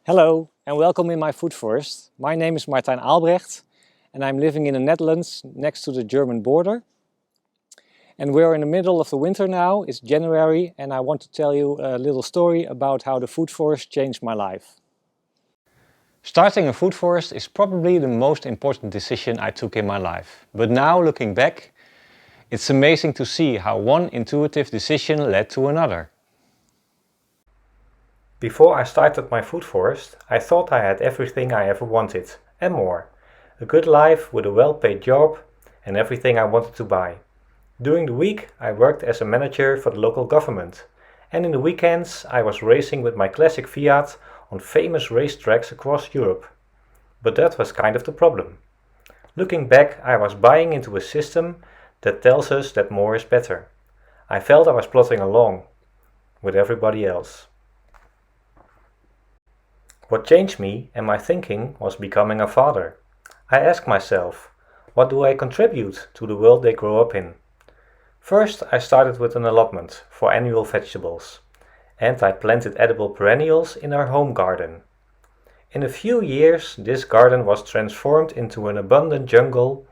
Hello and welcome in my food forest. My name is Martijn Aalbrecht and I'm living in the Netherlands next to the German border. And we're in the middle of the winter now, it's January, and I want to tell you a little story about how the food forest changed my life. Starting a food forest is probably the most important decision I took in my life. But now, looking back, it's amazing to see how one intuitive decision led to another. Before I started my food forest, I thought I had everything I ever wanted, and more. A good life with a well-paid job and everything I wanted to buy. During the week I worked as a manager for the local government, and in the weekends I was racing with my classic Fiat on famous racetracks across Europe. But that was kind of the problem. Looking back, I was buying into a system that tells us that more is better. I felt I was plodding along with everybody else. What changed me and my thinking was becoming a father. I asked myself, what do I contribute to the world they grow up in? First, I started with an allotment for annual vegetables, and I planted edible perennials in our home garden. In a few years, this garden was transformed into an abundant jungle.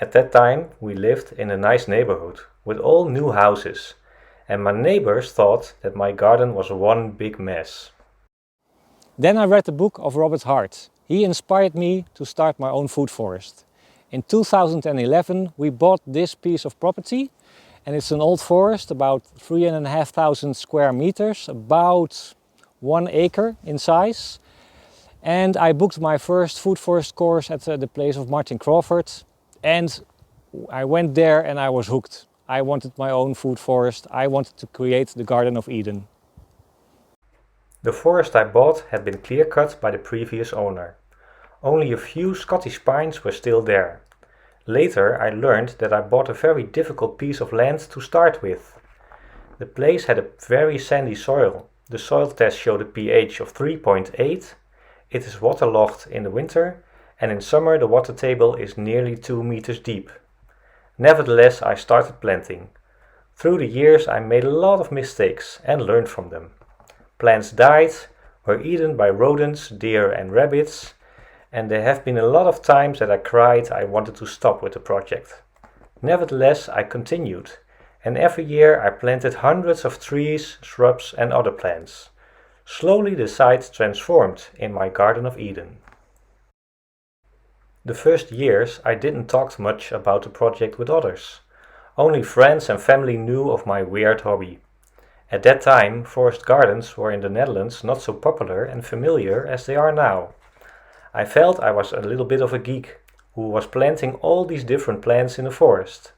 At that time, we lived in a nice neighborhood with all new houses, and my neighbors thought that my garden was one big mess. Then I read the book of Robert Hart. He inspired me to start my own food forest. In 2011 we bought this piece of property, and it's an old forest, about 3,500 square meters, about 1 acre in size. And I booked my first food forest course at the place of Martin Crawford, and I went there and I was hooked. I wanted my own food forest. I wanted to create the Garden of Eden. The forest I bought had been clear-cut by the previous owner. Only a few Scottish pines were still there. Later I learned that I bought a very difficult piece of land to start with. The place had a very sandy soil. The soil test showed a pH of 3.8. It is waterlogged in the winter, and in summer the water table is nearly 2 meters deep. Nevertheless, I started planting. Through the years I made a lot of mistakes and learned from them. Plants died, were eaten by rodents, deer and rabbits, and there have been a lot of times that I cried I wanted to stop with the project. Nevertheless, I continued, and every year I planted hundreds of trees, shrubs and other plants. Slowly the site transformed in my Garden of Eden. The first years I didn't talk much about the project with others. Only friends and family knew of my weird hobby. At that time, forest gardens were in the Netherlands not so popular and familiar as they are now. I felt I was a little bit of a geek who was planting all these different plants in a forest.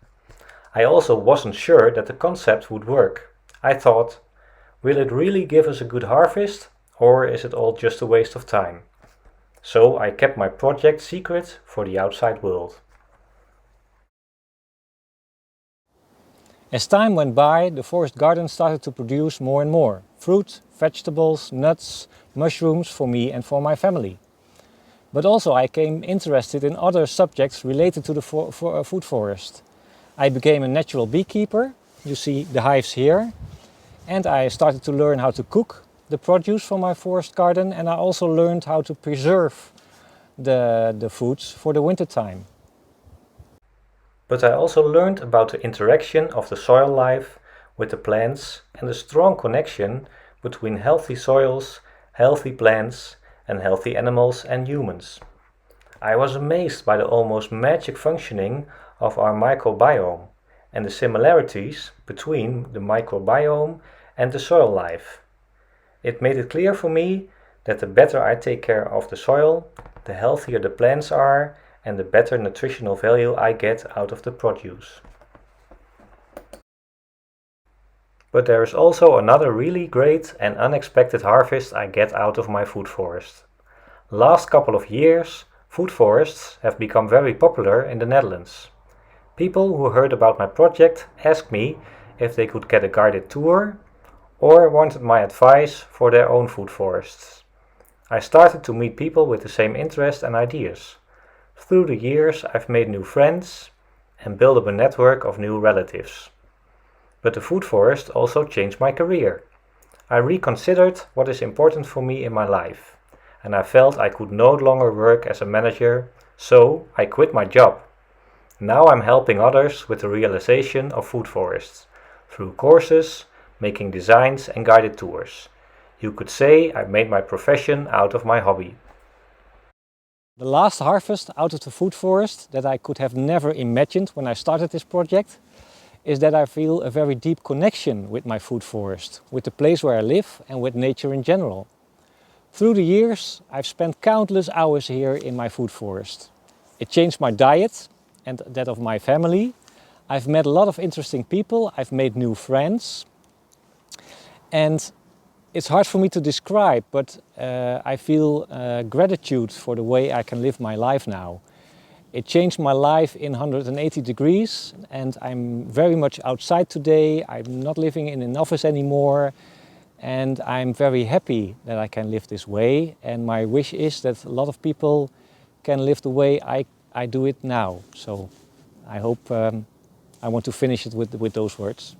I also wasn't sure that the concept would work. I thought, will it really give us a good harvest, or is it all just a waste of time? So I kept my project secret for the outside world. As time went by, the forest garden started to produce more and more fruit, vegetables, nuts, mushrooms for me and for my family. But also I became interested in other subjects related to the food forest. I became a natural beekeeper, you see the hives here, and I started to learn how to cook the produce from my forest garden, and I also learned how to preserve the foods for the winter time. But I also learned about the interaction of the soil life with the plants and the strong connection between healthy soils, healthy plants and healthy animals and humans. I was amazed by the almost magic functioning of our microbiome and the similarities between the microbiome and the soil life. It made it clear for me that the better I take care of the soil, the healthier the plants are, and the better nutritional value I get out of the produce. But there is also another really great and unexpected harvest I get out of my food forest. Last couple of years, food forests have become very popular in the Netherlands. People who heard about my project asked me if they could get a guided tour or wanted my advice for their own food forests. I started to meet people with the same interests and ideas. Through the years I've made new friends and built up a network of new relatives. But the food forest also changed my career. I reconsidered what is important for me in my life, and I felt I could no longer work as a manager, so I quit my job. Now I'm helping others with the realization of food forests, through courses, making designs and guided tours. You could say I made my profession out of my hobby. The last harvest out of the food forest that I could have never imagined when I started this project is that I feel a very deep connection with my food forest, with the place where I live and with nature in general. Through the years, I've spent countless hours here in my food forest. It changed my diet and that of my family. I've met a lot of interesting people, I've made new friends, and it's hard for me to describe, but I feel gratitude for the way I can live my life now. It changed my life in 180 degrees, and I'm very much outside today. I'm not living in an office anymore, and I'm very happy that I can live this way. And my wish is that a lot of people can live the way I do it now. So I hope I want to finish it with those words.